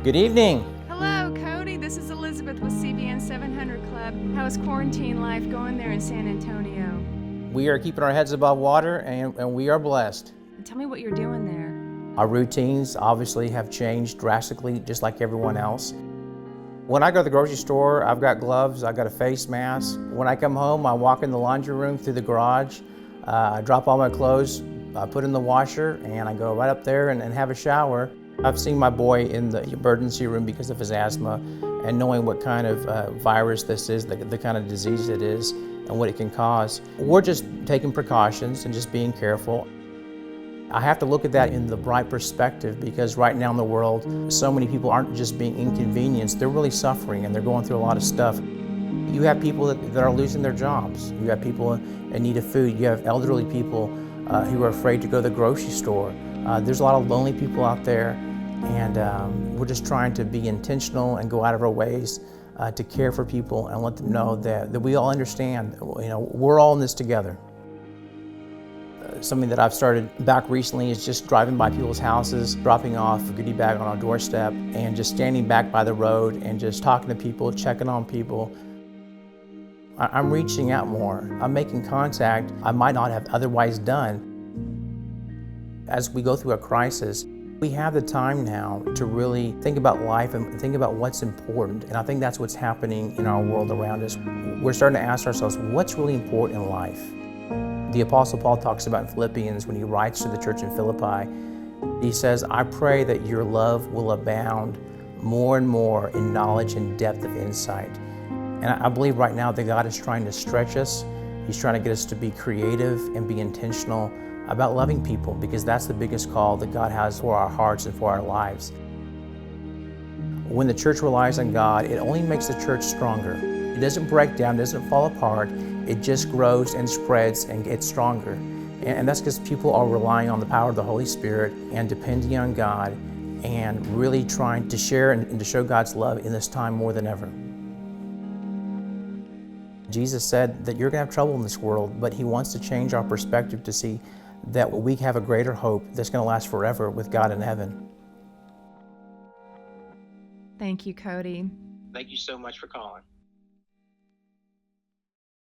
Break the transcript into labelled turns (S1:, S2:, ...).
S1: Good evening.
S2: Hello, Kody. This is Elizabeth with CBN 700 Club. How is quarantine life going there in San Antonio?
S1: We are keeping our heads above water and we are blessed.
S2: Tell me what you're doing there.
S1: Our routines obviously have changed drastically, just like everyone else. When I go to the grocery store, I've got gloves, I've got a face mask. When I come home, I walk in the laundry room through the garage, I drop all my clothes, I put in the washer, and I go right up there and have a shower. I've seen my boy in the emergency room because of his asthma, and knowing what kind of virus this is, the kind of disease it is, and what it can cause. We're just taking precautions and just being careful. I have to look at that in the bright perspective, because right now in the world, so many people aren't just being inconvenienced, they're really suffering and they're going through a lot of stuff. You have people that are losing their jobs. You have people in need of food. You have elderly people who are afraid to go to the grocery store. There's a lot of lonely people out there, and we're just trying to be intentional and go out of our ways to care for people and let them know that we all understand, we're all in this together. Something that I've started back recently is just driving by people's houses, dropping off a goodie bag on our doorstep, and just standing back by the road and just talking to people, checking on people. I'm reaching out more. I'm making contact I might not have otherwise done. As we go through a crisis, we have the time now to really think about life and think about what's important. And I think that's what's happening in our world around us. We're starting to ask ourselves, what's really important in life? The Apostle Paul talks about in Philippians, when he writes to the church in Philippi, he says, I pray that your love will abound more and more in knowledge and depth of insight. And I believe right now that God is trying to stretch us. He's trying to get us to be creative and be intentional about loving people, because that's the biggest call that God has for our hearts and for our lives. When the church relies on God, it only makes the church stronger. It doesn't break down, it doesn't fall apart. It just grows and spreads and gets stronger. And that's because people are relying on the power of the Holy Spirit and depending on God and really trying to share and to show God's love in this time more than ever. Jesus said that you're going to have trouble in this world, but he wants to change our perspective to see that we have a greater hope that's going to last forever with God in heaven.
S2: Thank you, Kody.
S1: Thank you so much for calling.